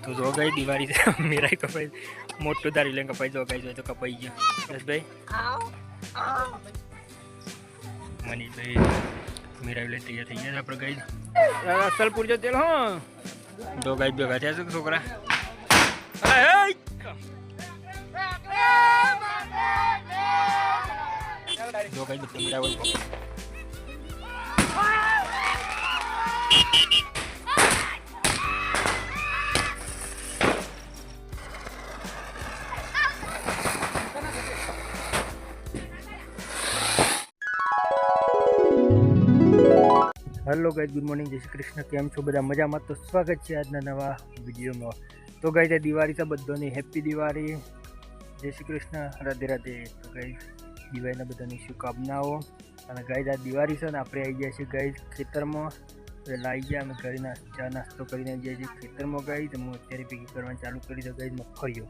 तो जो गई दिवाली से मेरा ही कपाई मोटो दारी लेंगे कपाई जो गई जो तो कपाई गया बस भाई मनीष भाई मेरा भी तैयार થઈ ગયા આપણે ગઈ અસલપુર જો તેલ હો દો ગાઈ ભેગા થયા છે છોકરા દો ગાઈ બધા બરાબર हेलो गाइस गुड मॉर्निंग जय श्री कृष्ण केम छो बधा मजामां तो स्वागत है आज नवा वीडियो में। तो गाइस दिवाળી तो बधाने हैप्पी दिवाળી जय श्री कृष्ण राधे राधे। तो गाइस दिवाळीना बधानी शुभकामनाओं અને ગાઈસ આ દિવાળી છે ને આપણે આવી ગયા છીએ ગાઈસ ખેતરમાં પહેલાં આવી ગયા અમે ઘરે ચા નાસ્તો કરીને આવી ગયા છીએ ખેતરમાં ગાઈસ હું અત્યારે ભેગી કરવાનું ચાલુ કરી દઉં ગાઈસ મગફળીઓ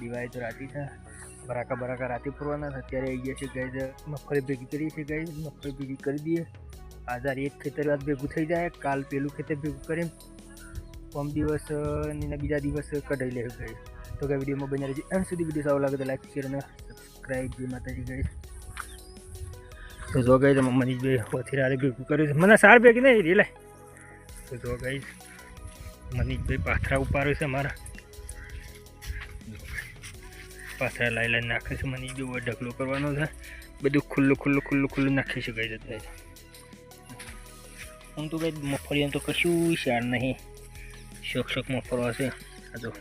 દિવાળી તો રાતે છે બરાકા રાતે પૂરવાના છે અત્યારે આવી ગયા છે ગાઈસ મગફળી ભેગી કરીએ છીએ ગાઈસ મગફળી ભેગી કરી દઈએ આધાર એક ખેતર વાત ભેગું થઈ જાય કાલ પેલું ખેતર ભેગું કરીને પમ દિવસ ને બીજા દિવસ કઢાઈ લેવું ગાઈસ। તો કે વિડીયોમાં બની રહેજો અંત સુધી વિડીયો સારો લાગે તો લાઈક શેર અને સબસ્ક્રાઈબ જય માતાજી ગાઈસ। तो जो गई तो मनीष भाई वथीरा भेगू कर मैंने सार भेगी नहीं रे लाय। तो जो गई मनीष भाई पाथरा उपाड़े से मारा पाथरा लाई लाई नाखे से मनीष भाई ढकलो करवानो है बधु खुल्लू खुल्लू खुल्लू खुल्लू नाखी से गई जाता है। हम तो गई मगफળી तो कशू शार नहीं शोक शोक में फरवा से जो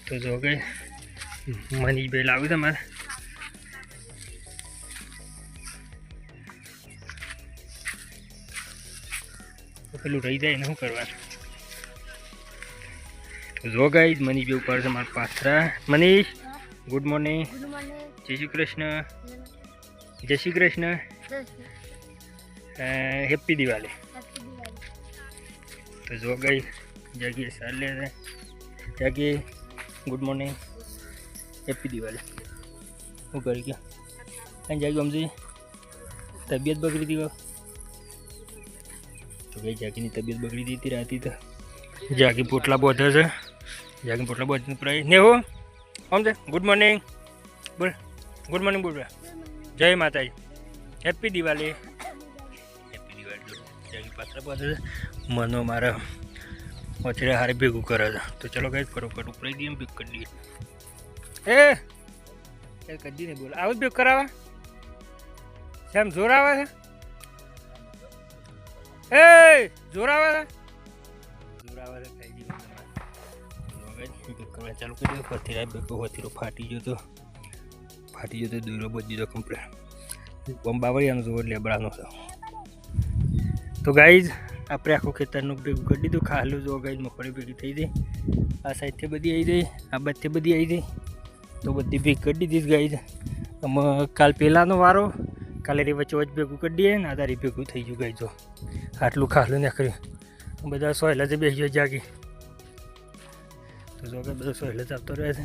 तो जो गए मनीष भाई लाव्યું છે મારે તો પેલું રહી જાય ને શું કરવાનું। તો જો ગાઈસ મનીષ ભાઈ ઉપર છે મારા પાથરા। મનીષ ગુડ મોર્નિંગ જય શ્રી કૃષ્ણ જય શ્રી કૃષ્ણ હેપી દિવાળી। તો જો ગાઈસ જાગીએ સાર લે જાગીએ गुड मॉर्निंग हैप्पी दिवाली वो कर क्या कहीं जाएगी हमसे तबीयत बगड़ी थी तो भाई जाके नहीं तबीयत बगड़ी थी राती तो जाके पोटला बहुत है जाके पोटला बहुत प्राय ने हो हमसे गुड मॉर्निंग बोल गुड मॉर्निंग बोल जय माता जी हैप्पी दिवाली जाके पात्रा बहुत है मनो मारा वचरे हारे भेगू करे तो चलो गाइस फटोफट उपड़ी दिए भेग कर दिए ए कदी नहीं बोला आवे भेग करावा शाम जोर आवे है ए जोर आवे है कई जी गाइस भेग करवा चालू कर दियो फथीरा भेगो फथीरो फाटी जो तो दूरो बजी जो कंप्लीट बम बावळियानो जोर लेबड़ानो છે। तो गाइस આપણે આખું ખેતરનું ભેગું કરી દીધું ખાલું જો ગાઈસ મગફળી ભેગી થઈ જાય આ સાઈડથી બધી આવી જાય આ બાજુથી બધી આવી જાય તો બધી ભેગી કરી દીધી ગાઈસ। કાલ પહેલાંનો વારો કાલે રે વચ્ચે ભેગું કરી દઈએ ને આધારી ભેગું થઈ ગયું ગાઈસ। જો આટલું ખાલું નાખ્યું બધા સોયલા જ બેસી જાય જાગી તો જો કે બધો સોયલા જ આવતો રહે છે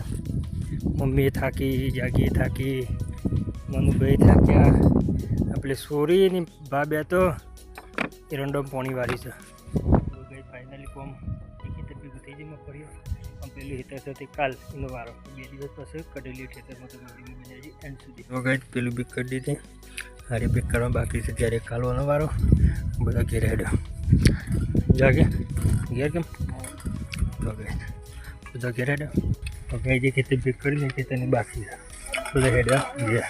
મમ્મી થાકી જાગી થાકી મનુભાઈ થાક્યા આપણે સોરીની ભાભ્યા તો एरंडो पोणी वाली से गई फाइनली कोम खेतर भेगू थी जाए मगफળી हम पेलू हेतर से काल इन वारो बे दिवस पास कडेली खेतर में तो वीडियो में बनी एंड सुधी तो गई पेलू भी कर दी थी हारे भी करवा बाकी से त्यारे कालवानो वारो बधा घेर हेडो जागे घेर केम तो गई बधा घेर हेडो तो गई जे खेतर भी कर ले खेतर ने बाकी है बधा हेडो ये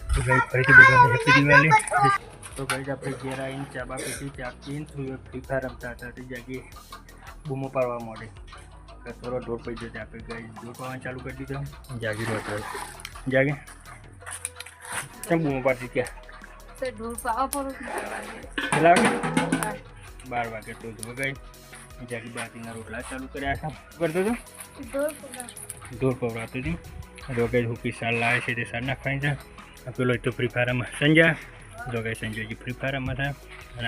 तो गई फरीथी बधाने हैप्पी दिवाली। तो गाइस આપણે ઘેર આવીને ચા બા પીધી ચા પીને થોડી ફ્રી ફાયર રમતા હતા તે જાગી બૂમો પાડવા માંડે કે થોડો ઢોર પડી જશે આપણે ગાઈસ ઢોર પાડવાનું ચાલુ કરી દીધું જાગી રહ્યો જાગે કેમ બૂમો પાડતી ક્યાં તો ઢોર પાવા પડો કેટલા વાગે 12 વાગે તો જો ગાઈસ જાગી બાતીના રોટલા ચાલુ કર્યા છે કરતો તો ઢોર પવડાવતો હતી જો ગાઈસ હુકી સાલ લાવે છે તે સાલ નાખવાની છે પેલો તો ફ્રી ફાયરમાં સંજય जो गई संजय जी फ्री फायर में था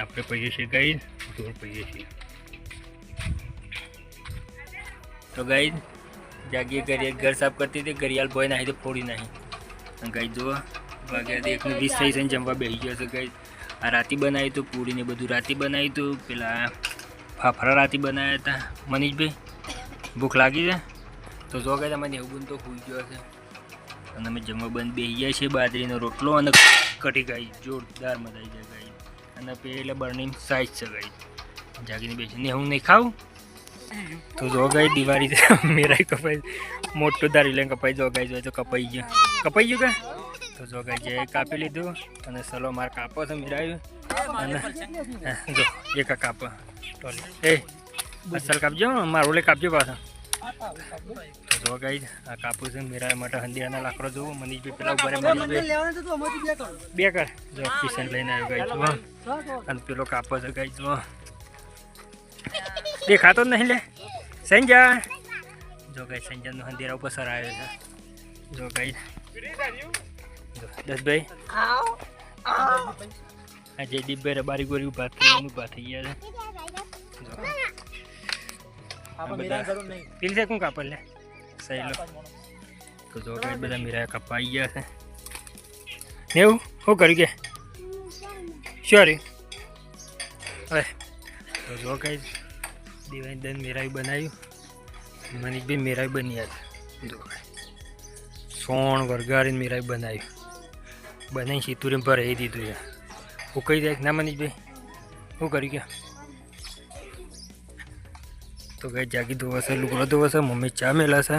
आप पीए छे गई दूर पीए छे। तो गई जागिए करिए घर साफ करती थी गरियाल बॉय नहीं तो फोड़ी नहीं गई जो वागे 1:20 થઈ છે જમવા બેસી ગયો છે ગઈ આ રાતી બનાવ્યું હતું, પૂરી ને બધું રાતી બનાવ્યું હતું, પેલા ફાફડા રાતી બનાવ્યા હતા. મનીષભાઈ ભૂખ લાગી છે તો જો કે તમને એવું બન તો ખુઈ ગયો છે અને અમે જમવા બંધ બેસી જાય છે. બાજરીનો રોટલો અને કઢી ગાઈ જોરદાર મજા આવી જાય ગાઈ અને પેલા બર્નિંગ સાઈઝ છે ગાઈ જાગીને બેસીને હું નહીં ખાઉં તો જો ગાઈ દિવાળી મેરાઈ કપાઈ મોટું દારી લઈને કપાઈ જો ગાઈ જોઈએ તો કપાઈ ગયું કે તો જો ગાઈ જે કાપી લીધું અને સલો માર કાપો છે મેરાયું અને જો એક કાપો ટોલી અસલ કાપજો મારું લે કાપજો પાછા. તો જો ગાઈ આ કાપું છે મેરા માટે હંદિયાના લાકડો જોવો. મનીષભાઈ પેલા ઉપર બે કર જો કિશન લઈને આવ્યો ગાઈ જો અને પેલો કાપો છે ગાઈ જો દેખાતો જ નહીં લે સંજા. જો ગાઈ સંજાનો હંદિયા ઉપર સર આવ્યો છે. જો ગાઈ દસભાઈ આ જયદીપભાઈ રબારી ગોરી ઉભા થઈ ગયા છે. પીલ છે કોણ કાપડ લે સહેલો તો જો ગાઈ બધા મીરા કપાઈ ગયા છે ને એવું શું કર્યું કે સોરી હવે તો જો ગાઈ દિવાળી દન મેરાઈ બનાવ્યું. મનીષભાઈ મેરાઈ બની હતી જો સોણ વરગાડીને મેરાઈ બનાવ્યું બનાવી સીતુરે ભરાઈ દીધું છે. હું કહી દે ના મનીષભાઈ શું કર્યું કે તો ગાઈ જાગી ધોવા છે લુગડો ધોવા છે મમ્મી ચા મેલા છે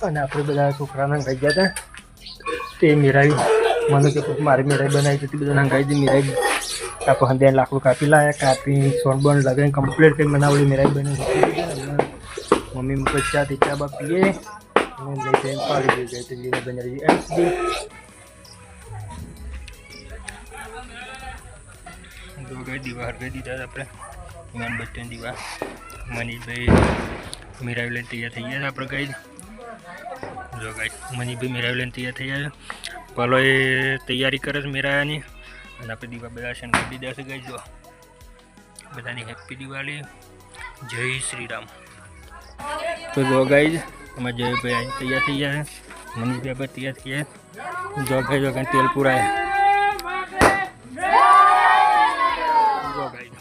અને આપણે બધા છોકરાને ગાઈ ગયા હતા તે મેરાઈ મને કે મારી મેરાઈ બનાવી હતી બધા ગાઈ દી મેરાઈ કાપો હંદે લાકડું કાપી લાયા કાપી સોનબણ લગાવીને કમ્પ્લીટ કંઈ બનાવેલી મેરાઈ બની મમ્મી મુકે ચા તે ચા બા પીએ અને લઈ જઈને પાડી દઈ જાય તો લીલા બનાવી એમસી દો ગઈ દીવા હરગાઈ દીધા આપણે મેન બચ્ચન દીવા. મનીષભાઈ મેરાવી લઈને તૈયાર થઈ ગયા આપણે ગાઈ જો ગાઈ મનીષભાઈ મેરાવી લઈને તૈયાર થઈ ગયા છે. પેલો એ તૈયારી કરે છે મેરાયાની અને આપણે દીવા બધા શંકર દીધા છે ગાઈ જો બધાની હેપી દિવાળી જય શ્રી રામ. તો જો ગાઈ અમારે જયભાઈ તૈયાર થઈ ગયા છે મનીષભાઈ આપણે તૈયાર થઈ ગયા જો ગાઈ જો તેલ પુરાય જો ગાઈ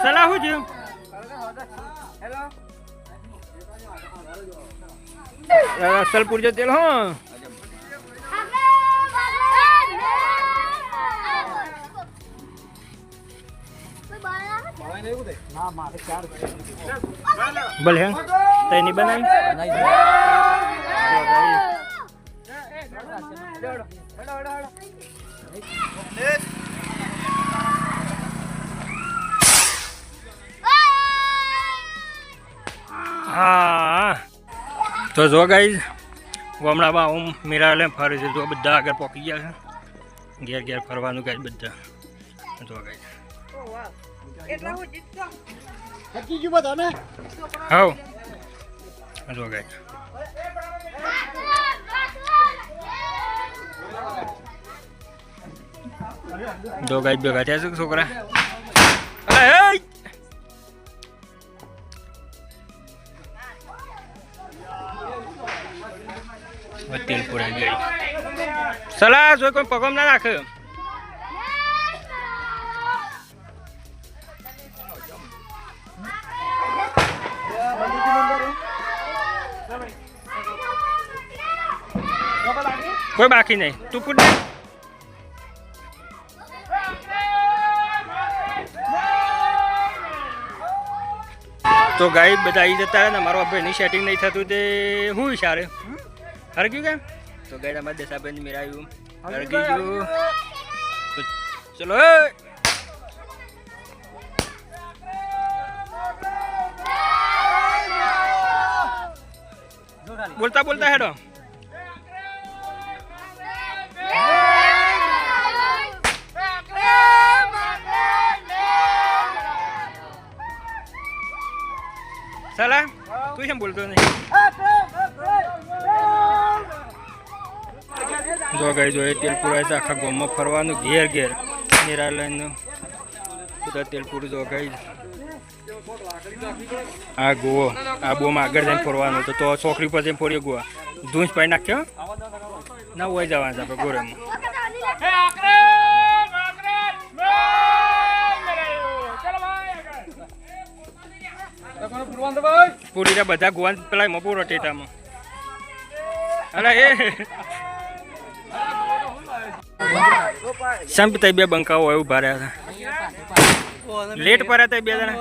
સલાહ હું છું સલપુર જો તેલ હો ભલે હે તઈ નહીં બનાવી હા. તો જો ગાઈ હમણાં હું મીરા લઈને ફરે છે જો બધા આગળ પહોંચી ગયા છે ઘેર ઘેર ફરવાનું ગાઈ બધા જો ગાઈ હા જો ગાઈ જો ગાઈ ભેગા થયા છે છોકરા તેલ પુરાઈ ગઈ સલાહ જો કોઈ પગમ ના રાખે કોઈ બાકી નહીં તું પૂછ તો ગાઈ બધા આવી જતા ને મારો ભાઈની સેટિંગ નહીં થતું તે હું ઈશારે હરગ્યું કેમ તો ગાઈ અમારે દેસાભાઈ મેરાયું હરગી ગયું તો ચલો બોલતા બોલતા હેડો સલા તું કેમ બોલતો નહીં જો ગઈ જો તેલ પુરાય છે આખા ગામમાં ફરવાનું ઘેર ઘેર મેરા લઈને બધા તેલ પૂરું જો ગઈ આ ગોવો આ બોમાં આગળ જઈને ફરવાનું તો છોકરી પર જઈને ફોડીએ ગોવા ધૂંચ પાઈ નાખ્યો ના હોય જવાનું આપણે ગોરેમાં પૂરી બધા ગોવાન પેલા એમાં પૂરો ટેટામાં અરે એ સંપતા બે બંકાઓ હોય ઉભા રહ્યા હતા લેટ પર હતા બે જણા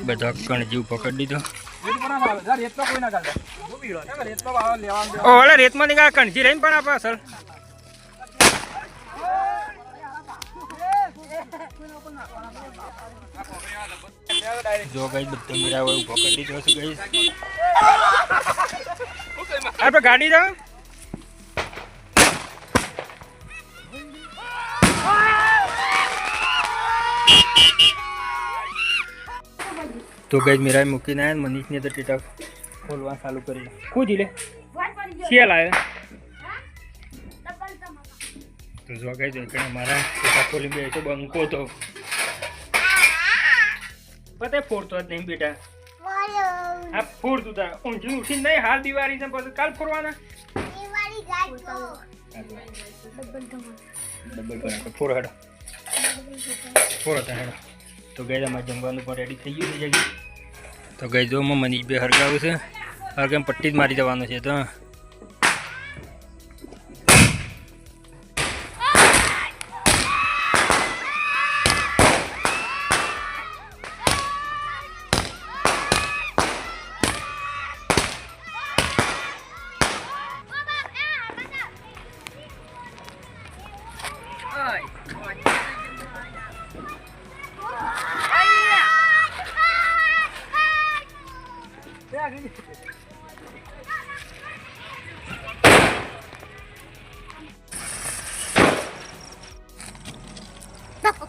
બધા કણજીવ પકડી દીધો ઓલા રેતમાં નીકળ્યા કણજી રહીને પણ આપે અસલ જો ગઈ બધા મેરા હોય પકડી દીધો છે ગઈ આપણે ગાડી જાવ તો ગઈ મેરા મૂકીને આવ્યા મનીષને તો ટેટા ખોલવા ચાલુ કરી ખુજી લે શિયાલ આવે તો જો ગઈ જો કે મારા ટેટા ખોલી બે તો બંકો તો પતે ફોડતો જ નહીં બેટા આ ફોડતું તાર ઊંઘી ઉઠીને નહીં હાલ દિવાળી છે પછી કાલ ફોડવાના ડબલ બનાવો ફોડો હેડો ફોડો તા હેડો તો ગઈ અમારે જમવાનું પણ રેડી થઈ ગયું છે જગ્યા તો ગઈ જો મનીષ બે હરગાવું છે હરગામ પટ્ટી જ મારી જવાનું છે તો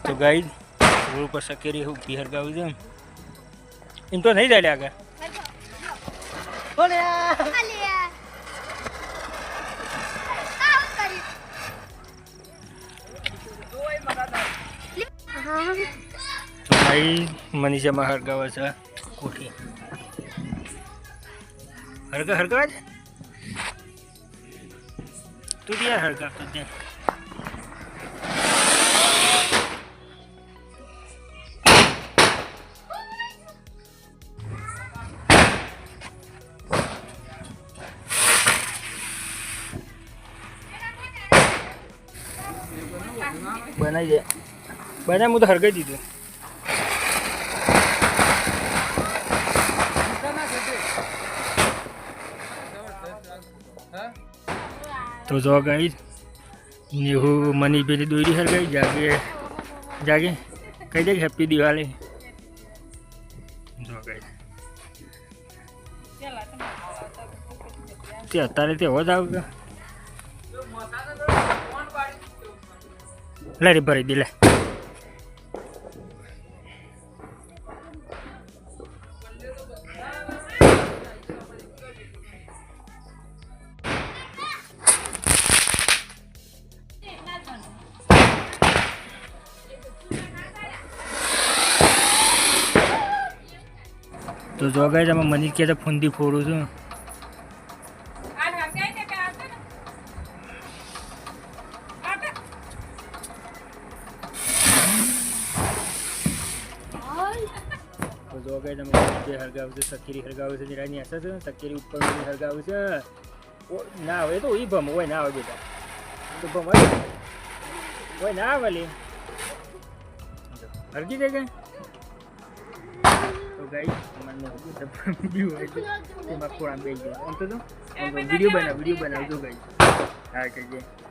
તો ગાઈડ રોડ પર સકેરી ઊભી હરગાવી છે એમ તો નહીં જાય આગળ તો ભાઈ મનીષામાં હરગાવે છે કોઠી હરગા જ તું યાર હરગા તો ત્યાં બનાવી દે બનાવી હું તો હરગાઈ દીધું તો જો ગઈ હું મની પેલી દોરી હરગાઈ જાગે કહી દે હેપી દિવાળી જો ગઈ તે અત્યારે તે હોત આવ લે રે ભરી દે લે તો જો ગઈ તમે મનીષ કે ફૂંદી ફોડું છું તો જો ગઈ તમે જે હરગાવું છે સકેરી હરગાવું છે નિરાની હશે છે સકેરી ઉપર હરગાવું છે ના આવે તો એ ભમ હોય ના આવે બેટા તો ભમ હોય ના આવે લે હરગી દે ગઈ તો ગાઈ મને વિડીયો હોય તેમાં થોડા બે ગયા આમ તો વિડીયો બનાવજો ગાઈ હા કહીએ